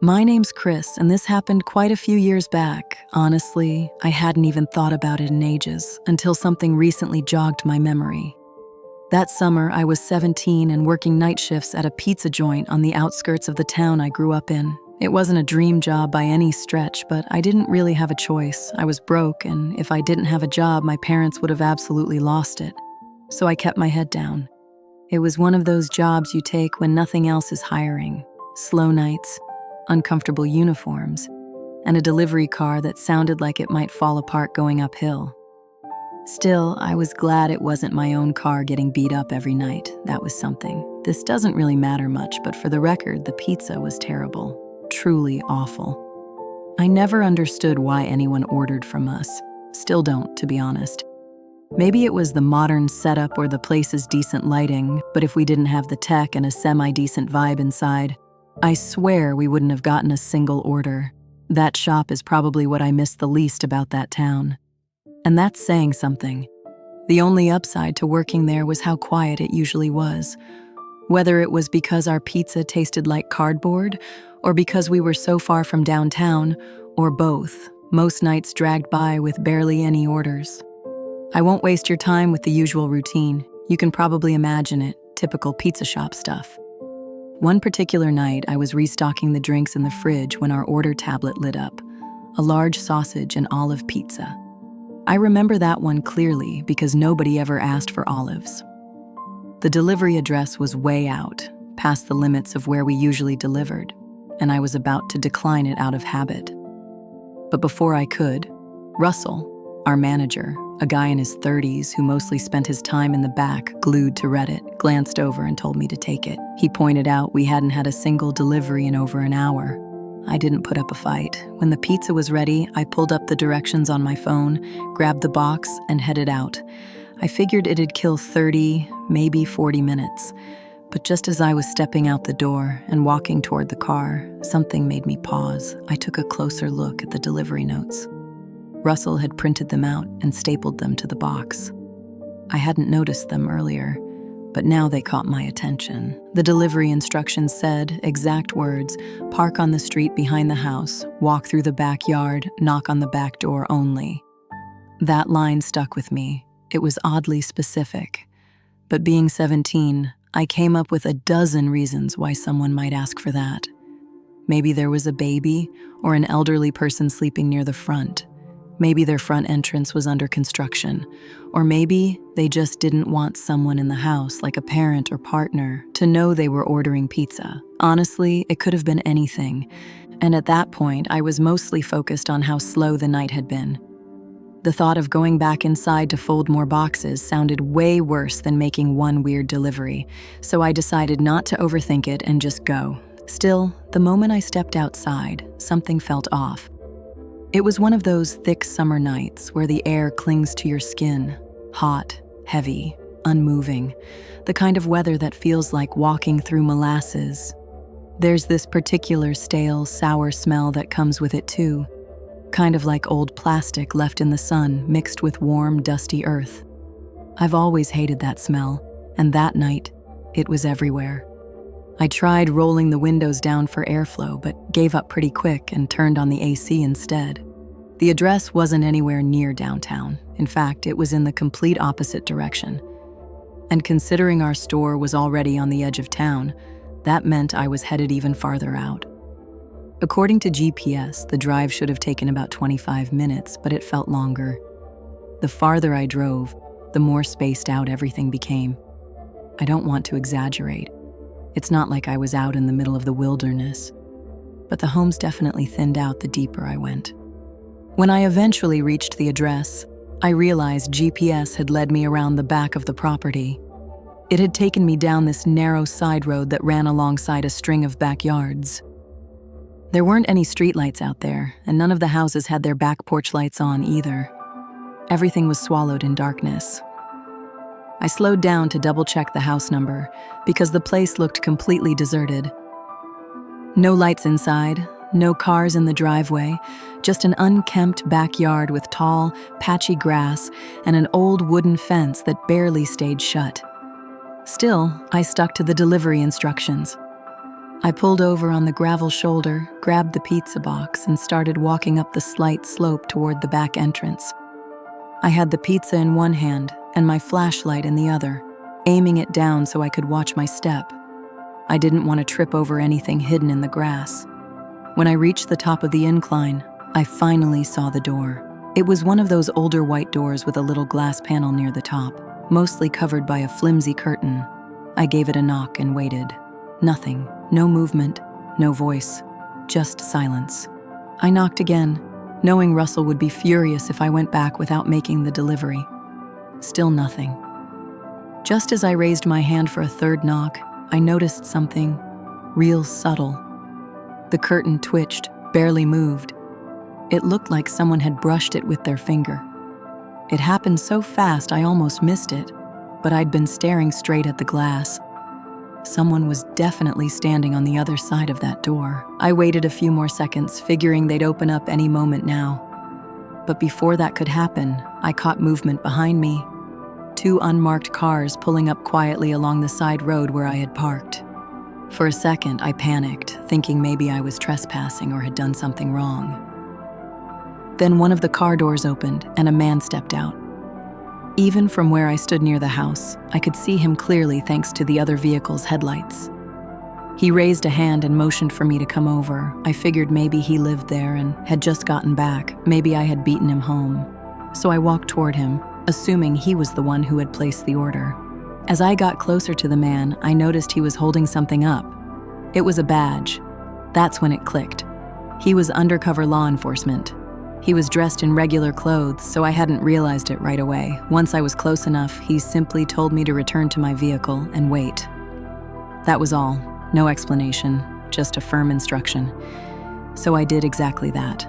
My name's Chris, and this happened quite a few years back. Honestly, I hadn't even thought about it in ages until something recently jogged my memory. That summer, I was 17 and working night shifts at a pizza joint on the outskirts of the town I grew up in. It wasn't a dream job by any stretch, but I didn't really have a choice. I was broke, and if I didn't have a job, my parents would have absolutely lost it. So I kept my head down. It was one of those jobs you take when nothing else is hiring. Slow nights, uncomfortable uniforms, and a delivery car that sounded like it might fall apart going uphill. Still, I was glad it wasn't my own car getting beat up every night. That was something. This doesn't really matter much, but for the record, the pizza was terrible. Truly awful. I never understood why anyone ordered from us. Still don't, to be honest. Maybe it was the modern setup or the place's decent lighting, but if we didn't have the tech and a semi-decent vibe inside, I swear we wouldn't have gotten a single order. That shop is probably what I miss the least about that town. And that's saying something. The only upside to working there was how quiet it usually was. Whether it was because our pizza tasted like cardboard, or because we were so far from downtown, or both, most nights dragged by with barely any orders. I won't waste your time with the usual routine. You can probably imagine it, typical pizza shop stuff. One particular night, I was restocking the drinks in the fridge when our order tablet lit up. A large sausage and olive pizza. I remember that one clearly because nobody ever asked for olives. The delivery address was way out, past the limits of where we usually delivered, and I was about to decline it out of habit. But before I could, Russell, our manager, a guy in his 30s who mostly spent his time in the back, glued to Reddit, glanced over and told me to take it. He pointed out we hadn't had a single delivery in over an hour. I didn't put up a fight. When the pizza was ready, I pulled up the directions on my phone, grabbed the box, and headed out. I figured it'd kill 30, maybe 40 minutes. But just as I was stepping out the door and walking toward the car, something made me pause. I took a closer look at the delivery notes. Russell had printed them out and stapled them to the box. I hadn't noticed them earlier, but now they caught my attention. The delivery instructions said, exact words, park on the street behind the house, walk through the backyard, knock on the back door only. That line stuck with me. It was oddly specific. But being 17, I came up with a dozen reasons why someone might ask for that. Maybe there was a baby or an elderly person sleeping near the front. Maybe their front entrance was under construction, or maybe they just didn't want someone in the house, like a parent or partner, to know they were ordering pizza. Honestly, it could have been anything, and at that point, I was mostly focused on how slow the night had been. The thought of going back inside to fold more boxes sounded way worse than making one weird delivery, so I decided not to overthink it and just go. Still, the moment I stepped outside, something felt off. It was one of those thick summer nights where the air clings to your skin, hot, heavy, unmoving, the kind of weather that feels like walking through molasses. There's this particular stale, sour smell that comes with it too, kind of like old plastic left in the sun mixed with warm, dusty earth. I've always hated that smell, and that night, it was everywhere. I tried rolling the windows down for airflow, but gave up pretty quick and turned on the AC instead. The address wasn't anywhere near downtown. In fact, it was in the complete opposite direction. And considering our store was already on the edge of town, that meant I was headed even farther out. According to GPS, the drive should have taken about 25 minutes, but it felt longer. The farther I drove, the more spaced out everything became. I don't want to exaggerate. It's not like I was out in the middle of the wilderness, but the homes definitely thinned out the deeper I went. When I eventually reached the address, I realized GPS had led me around the back of the property. It had taken me down this narrow side road that ran alongside a string of backyards. There weren't any streetlights out there, and none of the houses had their back porch lights on either. Everything was swallowed in darkness. I slowed down to double-check the house number because the place looked completely deserted. No lights inside, no cars in the driveway, just an unkempt backyard with tall, patchy grass and an old wooden fence that barely stayed shut. Still, I stuck to the delivery instructions. I pulled over on the gravel shoulder, grabbed the pizza box, and started walking up the slight slope toward the back entrance. I had the pizza in one hand and my flashlight in the other, aiming it down so I could watch my step. I didn't want to trip over anything hidden in the grass. When I reached the top of the incline, I finally saw the door. It was one of those older white doors with a little glass panel near the top, mostly covered by a flimsy curtain. I gave it a knock and waited. Nothing, no movement, no voice, just silence. I knocked again, knowing Russell would be furious if I went back without making the delivery. Still nothing. Just as I raised my hand for a third knock, I noticed something real subtle. The curtain twitched, barely moved. It looked like someone had brushed it with their finger. It happened so fast I almost missed it, but I'd been staring straight at the glass. Someone was definitely standing on the other side of that door. I waited a few more seconds, figuring they'd open up any moment now. But before that could happen, I caught movement behind me. 2 unmarked cars pulling up quietly along the side road where I had parked. For a second, I panicked, thinking maybe I was trespassing or had done something wrong. Then one of the car doors opened and a man stepped out. Even from where I stood near the house, I could see him clearly thanks to the other vehicle's headlights. He raised a hand and motioned for me to come over. I figured maybe he lived there and had just gotten back. Maybe I had beaten him home. So I walked toward him, assuming he was the one who had placed the order. As I got closer to the man, I noticed he was holding something up. It was a badge. That's when it clicked. He was undercover law enforcement. He was dressed in regular clothes, so I hadn't realized it right away. Once I was close enough, he simply told me to return to my vehicle and wait. That was all. No explanation, just a firm instruction. So I did exactly that.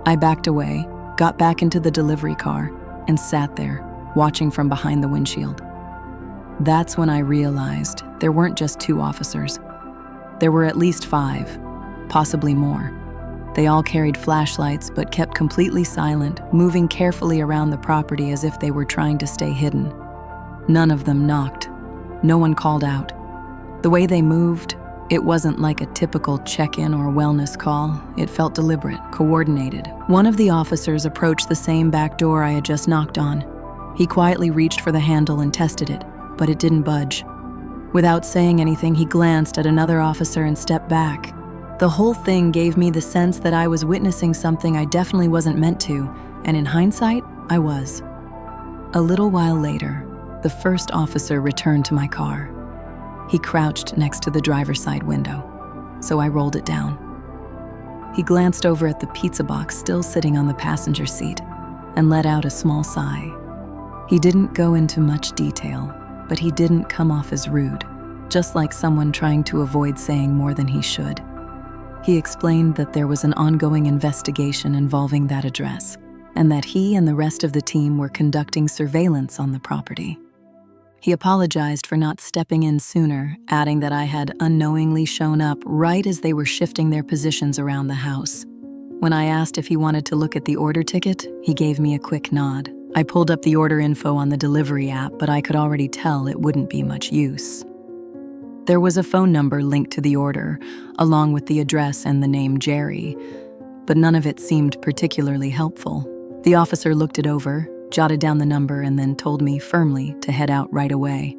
I backed away, got back into the delivery car, and sat there, watching from behind the windshield. That's when I realized there weren't just 2 officers. There were at least 5, possibly more. They all carried flashlights but kept completely silent, moving carefully around the property as if they were trying to stay hidden. None of them knocked. No one called out. The way they moved, it wasn't like a typical check-in or wellness call. It felt deliberate, coordinated. One of the officers approached the same back door I had just knocked on. He quietly reached for the handle and tested it, but it didn't budge. Without saying anything, he glanced at another officer and stepped back. The whole thing gave me the sense that I was witnessing something I definitely wasn't meant to, and in hindsight, I was. A little while later, the first officer returned to my car. He crouched next to the driver's side window, so I rolled it down. He glanced over at the pizza box still sitting on the passenger seat and let out a small sigh. He didn't go into much detail, but he didn't come off as rude, just like someone trying to avoid saying more than he should. He explained that there was an ongoing investigation involving that address, and that he and the rest of the team were conducting surveillance on the property. He apologized for not stepping in sooner, adding that I had unknowingly shown up right as they were shifting their positions around the house. When I asked if he wanted to look at the order ticket, he gave me a quick nod. I pulled up the order info on the delivery app, but I could already tell it wouldn't be much use. There was a phone number linked to the order, along with the address and the name Jerry, but none of it seemed particularly helpful. The officer looked it over, jotted down the number, and then told me firmly to head out right away.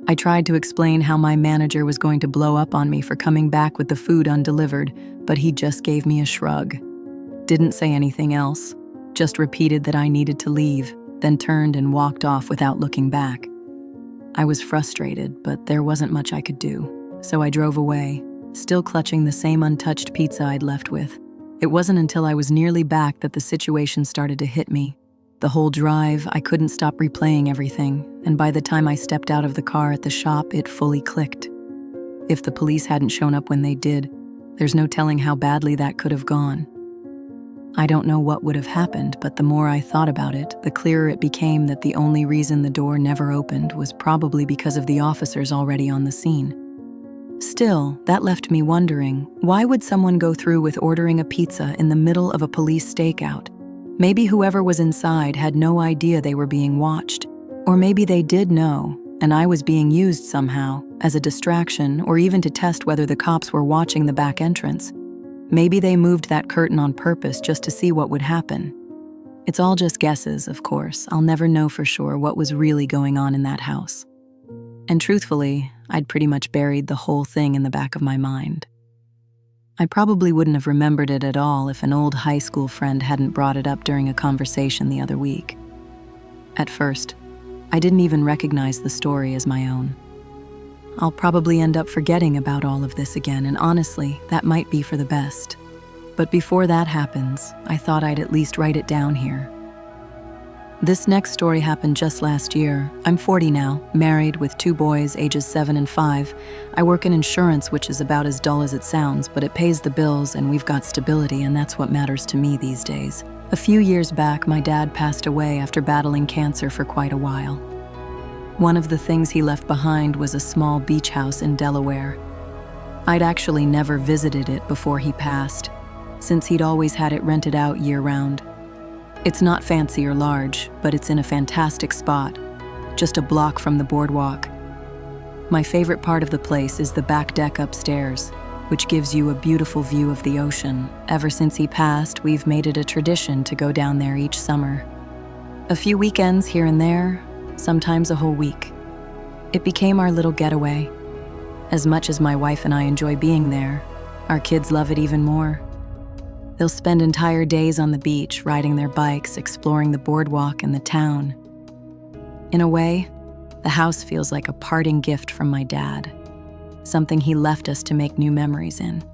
I tried to explain how my manager was going to blow up on me for coming back with the food undelivered, but he just gave me a shrug. Didn't say anything else, just repeated that I needed to leave, then turned and walked off without looking back. I was frustrated, but there wasn't much I could do, so I drove away, still clutching the same untouched pizza I'd left with. It wasn't until I was nearly back that the situation started to hit me. The whole drive, I couldn't stop replaying everything, and by the time I stepped out of the car at the shop, it fully clicked. If the police hadn't shown up when they did, there's no telling how badly that could have gone. I don't know what would have happened, but the more I thought about it, the clearer it became that the only reason the door never opened was probably because of the officers already on the scene. Still, that left me wondering, why would someone go through with ordering a pizza in the middle of a police stakeout? Maybe whoever was inside had no idea they were being watched, or maybe they did know, and I was being used somehow, as a distraction or even to test whether the cops were watching the back entrance. Maybe they moved that curtain on purpose just to see what would happen. It's all just guesses, of course. I'll never know for sure what was really going on in that house. And truthfully, I'd pretty much buried the whole thing in the back of my mind. I probably wouldn't have remembered it at all if an old high school friend hadn't brought it up during a conversation the other week. At first, I didn't even recognize the story as my own. I'll probably end up forgetting about all of this again, and honestly, that might be for the best. But before that happens, I thought I'd at least write it down here. This next story happened just last year. I'm 40 now, married with 2 boys, ages 7 and 5. I work in insurance, which is about as dull as it sounds, but it pays the bills and we've got stability, and that's what matters to me these days. A few years back, my dad passed away after battling cancer for quite a while. One of the things he left behind was a small beach house in Delaware. I'd actually never visited it before he passed, since he'd always had it rented out year-round. It's not fancy or large, but it's in a fantastic spot, just a block from the boardwalk. My favorite part of the place is the back deck upstairs, which gives you a beautiful view of the ocean. Ever since he passed, we've made it a tradition to go down there each summer. A few weekends here and there, sometimes a whole week. It became our little getaway. As much as my wife and I enjoy being there, our kids love it even more. They'll spend entire days on the beach, riding their bikes, exploring the boardwalk and the town. In a way, the house feels like a parting gift from my dad, something he left us to make new memories in.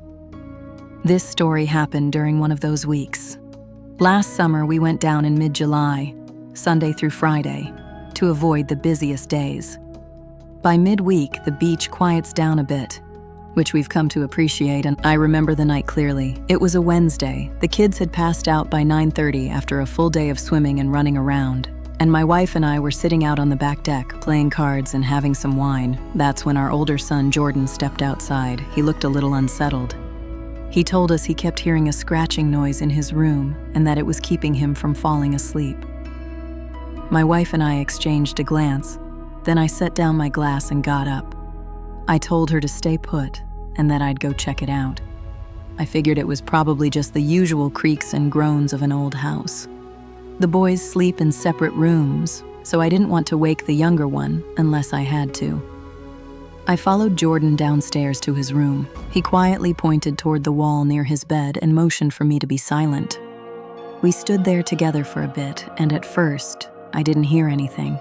This story happened during one of those weeks. Last summer, we went down in mid-July, Sunday through Friday, to avoid the busiest days. By midweek, the beach quiets down a bit, which we've come to appreciate, and I remember the night clearly. It was a Wednesday. The kids had passed out by 9:30 after a full day of swimming and running around, and my wife and I were sitting out on the back deck, playing cards and having some wine. That's when our older son, Jordan, stepped outside. He looked a little unsettled. He told us he kept hearing a scratching noise in his room and that it was keeping him from falling asleep. My wife and I exchanged a glance. Then I set down my glass and got up. I told her to stay put and that I'd go check it out. I figured it was probably just the usual creaks and groans of an old house. The boys sleep in separate rooms, so I didn't want to wake the younger one unless I had to. I followed Jordan downstairs to his room. He quietly pointed toward the wall near his bed and motioned for me to be silent. We stood there together for a bit, and at first, I didn't hear anything.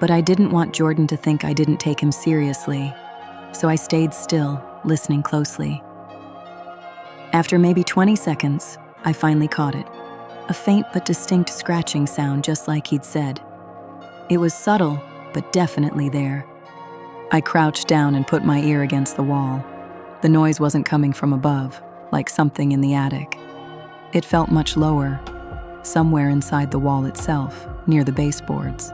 But I didn't want Jordan to think I didn't take him seriously, so I stayed still, listening closely. After maybe 20 seconds, I finally caught it. A faint but distinct scratching sound, just like he'd said. It was subtle, but definitely there. I crouched down and put my ear against the wall. The noise wasn't coming from above, like something in the attic. It felt much lower, somewhere inside the wall itself, near the baseboards.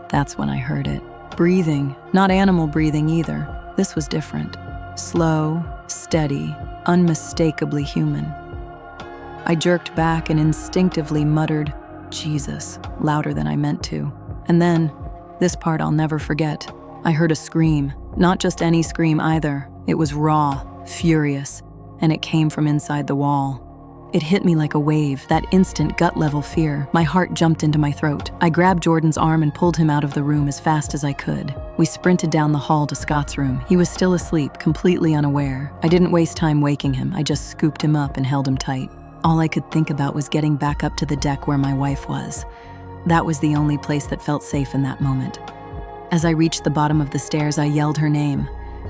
That's when I heard it. Breathing, not animal breathing either. This was different. Slow, steady, unmistakably human. I jerked back and instinctively muttered, "Jesus," louder than I meant to. And then, this part I'll never forget, I heard a scream. Not just any scream either. It was raw, furious, and it came from inside the wall. It hit me like a wave, that instant gut-level fear. My heart jumped into my throat. I grabbed Jordan's arm and pulled him out of the room as fast as I could. We sprinted down the hall to Scott's room. He was still asleep, completely unaware. I didn't waste time waking him. I just scooped him up and held him tight. All I could think about was getting back up to the deck where my wife was. That was the only place that felt safe in that moment. As I reached the bottom of the stairs, I yelled her name.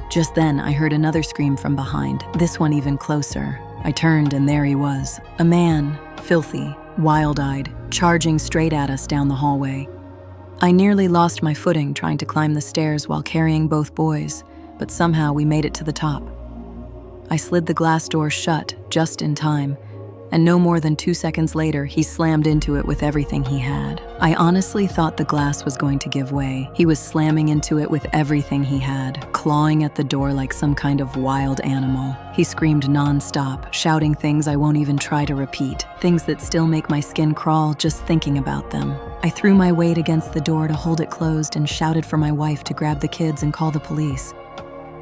Just then, I heard another scream from behind, this one even closer. I turned and there he was, a man, filthy, wild-eyed, charging straight at us down the hallway. I nearly lost my footing trying to climb the stairs while carrying both boys, but somehow we made it to the top. I slid the glass door shut just in time, and no more than 2 seconds later, he slammed into it with everything he had. I honestly thought the glass was going to give way. He was slamming into it with everything he had, clawing at the door like some kind of wild animal. He screamed nonstop, shouting things I won't even try to repeat, things that still make my skin crawl just thinking about them. I threw my weight against the door to hold it closed and shouted for my wife to grab the kids and call the police.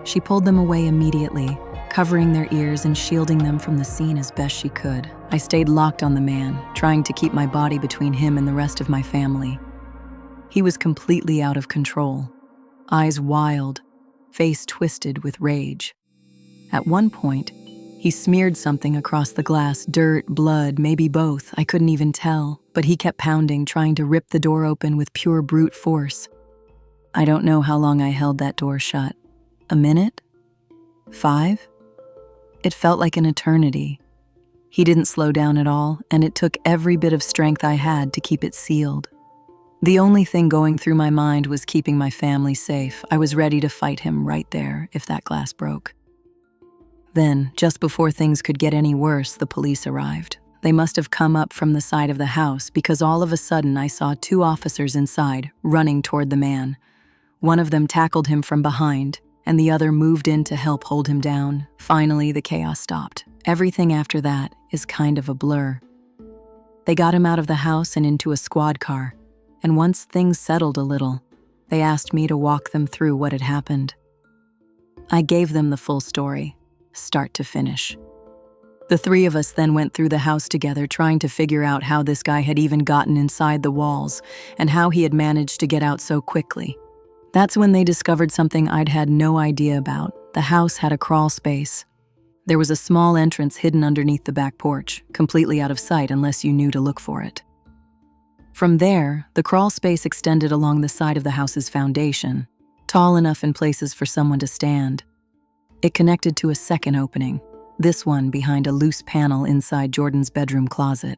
She pulled them away immediately, covering their ears and shielding them from the scene as best she could. I stayed locked on the man, trying to keep my body between him and the rest of my family. He was completely out of control, eyes wild, face twisted with rage. At one point, he smeared something across the glass, dirt, blood, maybe both, I couldn't even tell, but he kept pounding, trying to rip the door open with pure brute force. I don't know how long I held that door shut. A minute? 5? It felt like an eternity. He didn't slow down at all, and it took every bit of strength I had to keep it sealed. The only thing going through my mind was keeping my family safe. I was ready to fight him right there if that glass broke. Then, just before things could get any worse, the police arrived. They must have come up from the side of the house because all of a sudden I saw 2 officers inside, running toward the man. One of them tackled him from behind, and the other moved in to help hold him down. Finally, the chaos stopped. Everything after that is kind of a blur. They got him out of the house and into a squad car, and once things settled a little, they asked me to walk them through what had happened. I gave them the full story, start to finish. The 3 of us then went through the house together, trying to figure out how this guy had even gotten inside the walls and how he had managed to get out so quickly. That's when they discovered something I'd had no idea about. The house had a crawl space. There was a small entrance hidden underneath the back porch, completely out of sight unless you knew to look for it. From there, the crawl space extended along the side of the house's foundation, tall enough in places for someone to stand. It connected to a second opening, this one behind a loose panel inside Jordan's bedroom closet.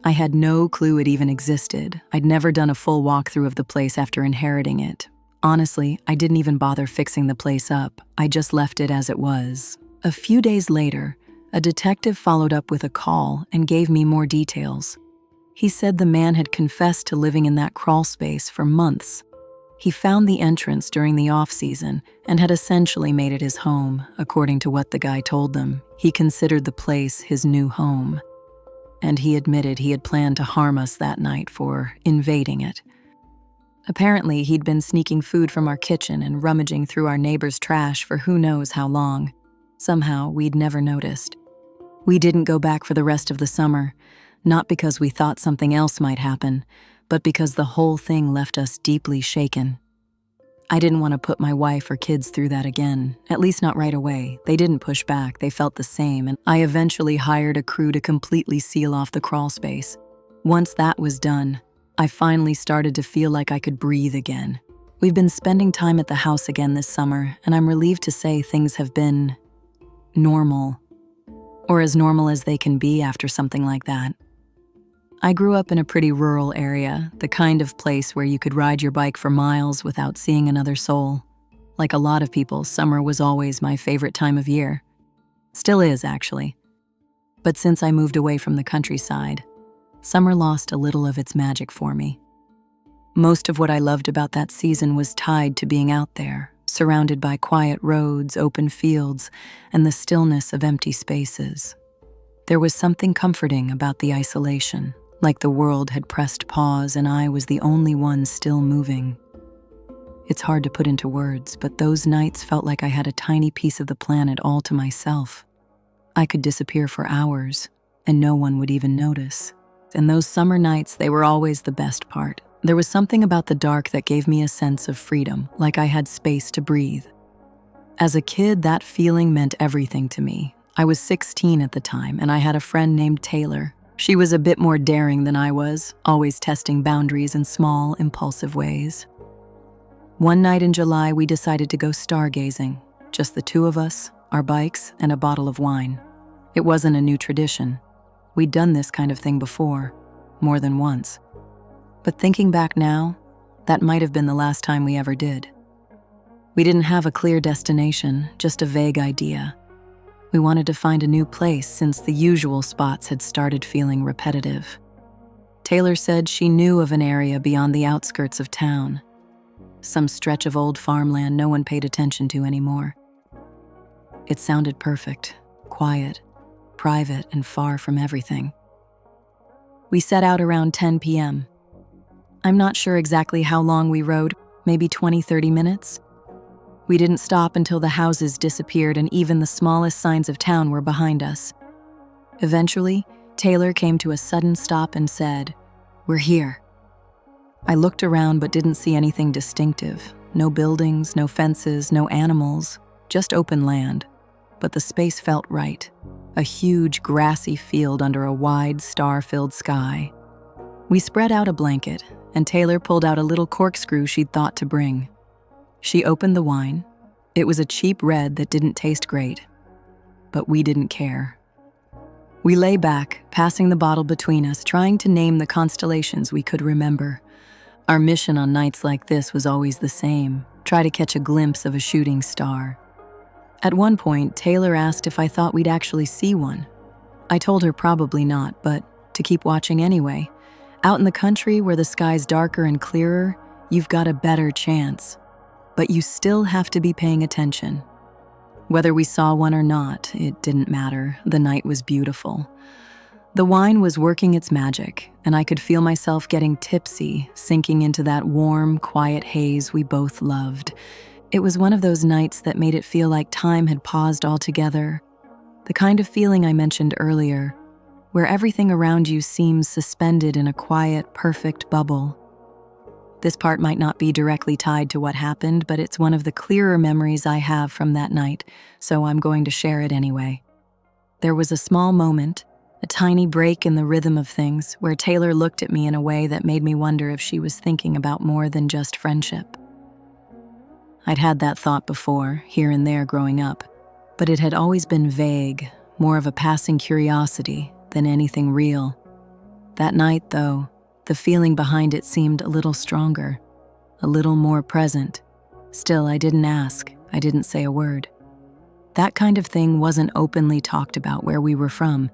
I had no clue it even existed. I'd never done a full walkthrough of the place after inheriting it. Honestly, I didn't even bother fixing the place up. I just left it as it was. A few days later, a detective followed up with a call and gave me more details. He said the man had confessed to living in that crawl space for months. He found the entrance during the off-season and had essentially made it his home, according to what the guy told them. He considered the place his new home. And he admitted he had planned to harm us that night for invading it. Apparently, he'd been sneaking food from our kitchen and rummaging through our neighbor's trash for who knows how long. Somehow, we'd never noticed. We didn't go back for the rest of the summer, not because we thought something else might happen, but because the whole thing left us deeply shaken. I didn't want to put my wife or kids through that again, at least not right away. They didn't push back, they felt the same, and I eventually hired a crew to completely seal off the crawl space. Once that was done, I finally started to feel like I could breathe again. We've been spending time at the house again this summer, and I'm relieved to say things have been normal, or as normal as they can be after something like that. I grew up in a pretty rural area, the kind of place where you could ride your bike for miles without seeing another soul. Like a lot of people, summer was always my favorite time of year. Still is, actually. But since I moved away from the countryside, summer lost a little of its magic for me. Most of what I loved about that season was tied to being out there, surrounded by quiet roads, open fields, and the stillness of empty spaces. There was something comforting about the isolation, like the world had pressed pause and I was the only one still moving. It's hard to put into words, but those nights felt like I had a tiny piece of the planet all to myself. I could disappear for hours, and no one would even notice. And those summer nights, they were always the best part. There was something about the dark that gave me a sense of freedom, like I had space to breathe. As a kid, that feeling meant everything to me. I was 16 at the time, and I had a friend named Taylor. She was a bit more daring than I was, always testing boundaries in small, impulsive ways. One night in July, we decided to go stargazing. Just the 2 of us, our bikes, and a bottle of wine. It wasn't a new tradition. We'd done this kind of thing before, more than once. But thinking back now, that might have been the last time we ever did. We didn't have a clear destination, just a vague idea. We wanted to find a new place since the usual spots had started feeling repetitive. Taylor said she knew of an area beyond the outskirts of town, some stretch of old farmland no one paid attention to anymore. It sounded perfect, quiet, private, and far from everything. We set out around 10 p.m. I'm not sure exactly how long we rode, maybe 20-30 minutes. We didn't stop until the houses disappeared and even the smallest signs of town were behind us. Eventually, Taylor came to a sudden stop and said, "We're here." I looked around but didn't see anything distinctive. No buildings, no fences, no animals, just open land. But the space felt right. A huge grassy field under a wide, star-filled sky. We spread out a blanket, and Taylor pulled out a little corkscrew she'd thought to bring. She opened the wine. It was a cheap red that didn't taste great. But we didn't care. We lay back, passing the bottle between us, trying to name the constellations we could remember. Our mission on nights like this was always the same: try to catch a glimpse of a shooting star. At one point, Taylor asked if I thought we'd actually see one. I told her probably not, but to keep watching anyway. Out in the country where the sky's darker and clearer, you've got a better chance. But you still have to be paying attention. Whether we saw one or not, it didn't matter. The night was beautiful. The wine was working its magic, and I could feel myself getting tipsy, sinking into that warm, quiet haze we both loved. It was one of those nights that made it feel like time had paused altogether. The kind of feeling I mentioned earlier, where everything around you seems suspended in a quiet, perfect bubble. This part might not be directly tied to what happened, but it's one of the clearer memories I have from that night, so I'm going to share it anyway. There was a small moment, a tiny break in the rhythm of things, where Taylor looked at me in a way that made me wonder if she was thinking about more than just friendship. I'd had that thought before, here and there growing up, but it had always been vague, more of a passing curiosity than anything real. That night, though, the feeling behind it seemed a little stronger, a little more present. Still, I didn't ask, I didn't say a word. That kind of thing wasn't openly talked about where we were from,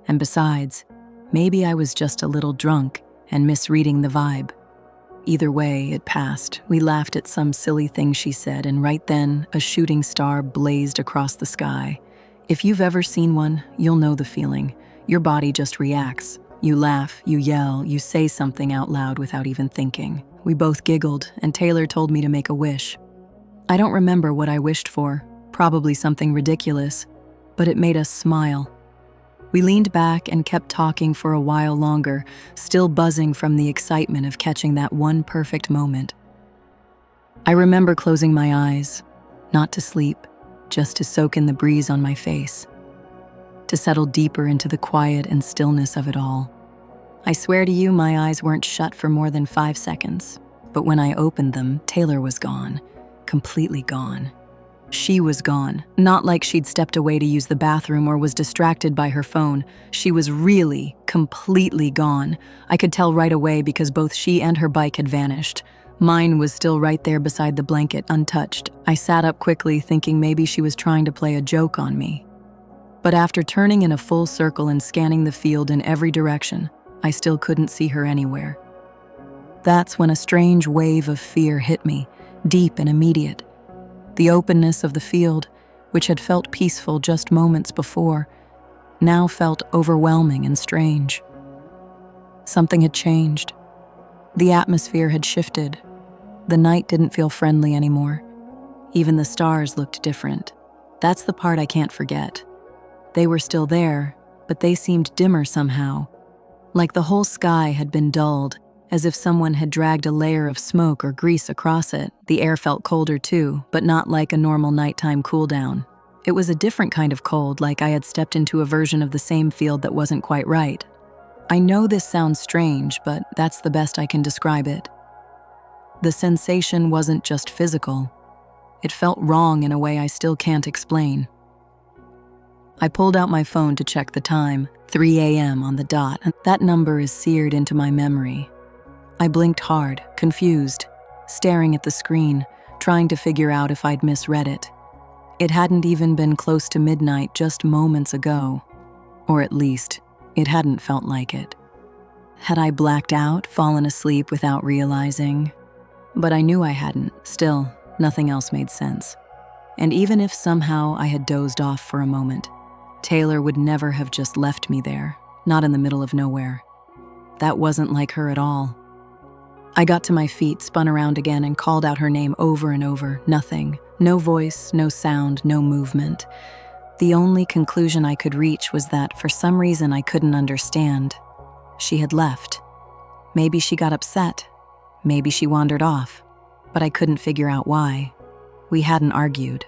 and besides, maybe I was just a little drunk and misreading the vibe. Either way, it passed. We laughed at some silly thing she said, and right then, a shooting star blazed across the sky. If you've ever seen one, you'll know the feeling. Your body just reacts. You laugh, you yell, you say something out loud without even thinking. We both giggled, and Taylor told me to make a wish. I don't remember what I wished for, probably something ridiculous, but it made us smile. We leaned back and kept talking for a while longer, still buzzing from the excitement of catching that one perfect moment. I remember closing my eyes, not to sleep, just to soak in the breeze on my face, to settle deeper into the quiet and stillness of it all. I swear to you, my eyes weren't shut for more than 5 seconds, but when I opened them, Taylor was gone, completely gone. She was gone, not like she'd stepped away to use the bathroom or was distracted by her phone. She was really, completely gone. I could tell right away because both she and her bike had vanished. Mine was still right there beside the blanket, untouched. I sat up quickly, thinking maybe she was trying to play a joke on me. But after turning in a full circle and scanning the field in every direction, I still couldn't see her anywhere. That's when a strange wave of fear hit me, deep and immediate. The openness of the field, which had felt peaceful just moments before, now felt overwhelming and strange. Something had changed. The atmosphere had shifted. The night didn't feel friendly anymore. Even the stars looked different. That's the part I can't forget. They were still there, but they seemed dimmer somehow, like the whole sky had been dulled, as if someone had dragged a layer of smoke or grease across it. The air felt colder too, but not like a normal nighttime cool down. It was a different kind of cold, like I had stepped into a version of the same field that wasn't quite right. I know this sounds strange, but that's the best I can describe it. The sensation wasn't just physical. It felt wrong in a way I still can't explain. I pulled out my phone to check the time, 3 a.m. on the dot, and that number is seared into my memory. I blinked hard, confused, staring at the screen, trying to figure out if I'd misread it. It hadn't even been close to midnight just moments ago, or at least, it hadn't felt like it. Had I blacked out, fallen asleep without realizing? But I knew I hadn't. Still, nothing else made sense. And even if somehow I had dozed off for a moment, Taylor would never have just left me there, not in the middle of nowhere. That wasn't like her at all. I got to my feet, spun around again, and called out her name over and over. Nothing. No voice, no sound, no movement. The only conclusion I could reach was that, for some reason I couldn't understand, she had left. Maybe she got upset. Maybe she wandered off. But I couldn't figure out why. We hadn't argued.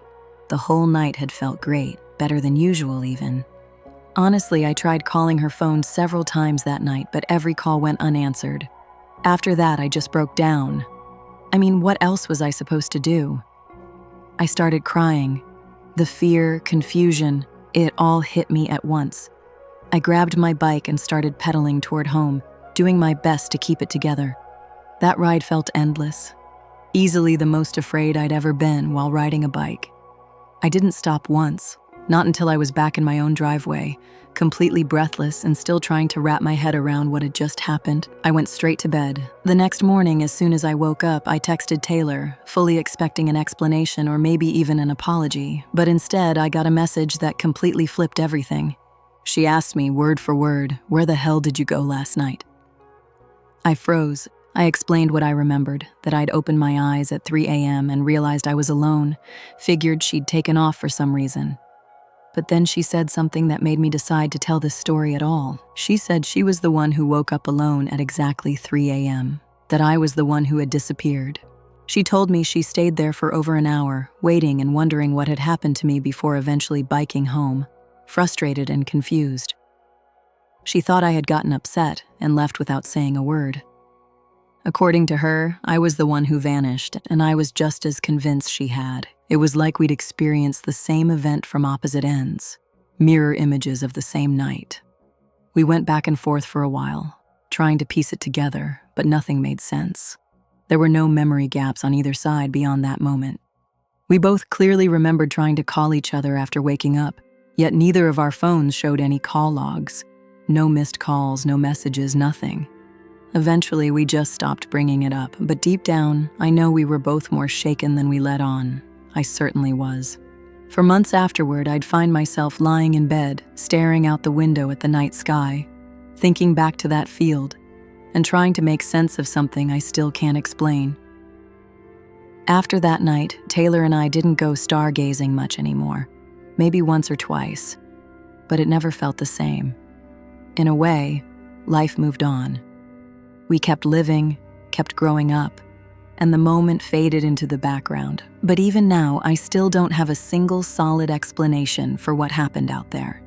The whole night had felt great, better than usual even. Honestly, I tried calling her phone several times that night, but every call went unanswered. After that, I just broke down. I mean, what else was I supposed to do? I started crying. The fear, confusion, it all hit me at once. I grabbed my bike and started pedaling toward home, doing my best to keep it together. That ride felt endless. Easily the most afraid I'd ever been while riding a bike. I didn't stop once, not until I was back in my own driveway, completely breathless and still trying to wrap my head around what had just happened. I went straight to bed. The next morning, as soon as I woke up, I texted Taylor, fully expecting an explanation or maybe even an apology, but instead I got a message that completely flipped everything. She asked me, word for word, "Where the hell did you go last night?" I froze. I explained what I remembered, that I'd opened my eyes at 3 a.m. and realized I was alone, figured she'd taken off for some reason. But then she said something that made me decide to tell this story at all. She said she was the one who woke up alone at exactly 3 a.m., that I was the one who had disappeared. She told me she stayed there for over an hour, waiting and wondering what had happened to me before eventually biking home, frustrated and confused. She thought I had gotten upset and left without saying a word. According to her, I was the one who vanished, and I was just as convinced she had. It was like we'd experienced the same event from opposite ends, mirror images of the same night. We went back and forth for a while, trying to piece it together, but nothing made sense. There were no memory gaps on either side beyond that moment. We both clearly remembered trying to call each other after waking up, yet neither of our phones showed any call logs. No missed calls, no messages, nothing. Eventually, we just stopped bringing it up, but deep down, I know we were both more shaken than we let on. I certainly was. For months afterward, I'd find myself lying in bed, staring out the window at the night sky, thinking back to that field, and trying to make sense of something I still can't explain. After that night, Taylor and I didn't go stargazing much anymore, maybe once or twice, but it never felt the same. In a way, life moved on. We kept living, kept growing up, and the moment faded into the background. But even now, I still don't have a single solid explanation for what happened out there.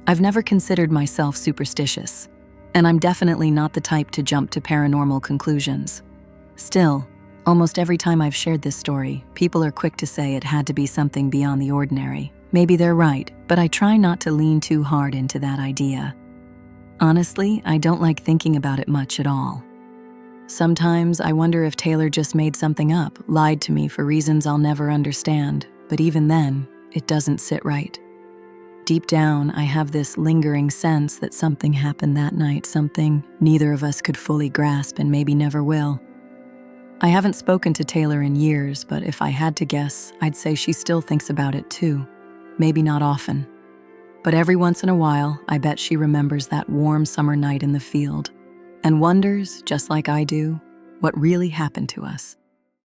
I've never considered myself superstitious, and I'm definitely not the type to jump to paranormal conclusions. Still, almost every time I've shared this story, people are quick to say it had to be something beyond the ordinary. Maybe they're right, but I try not to lean too hard into that idea. Honestly, I don't like thinking about it much at all. Sometimes I wonder if Taylor just made something up, lied to me for reasons I'll never understand, but even then, it doesn't sit right. Deep down, I have this lingering sense that something happened that night, something neither of us could fully grasp and maybe never will. I haven't spoken to Taylor in years, but if I had to guess, I'd say she still thinks about it too. Maybe not often. But every once in a while, I bet she remembers that warm summer night in the field and wonders, just like I do, what really happened to us.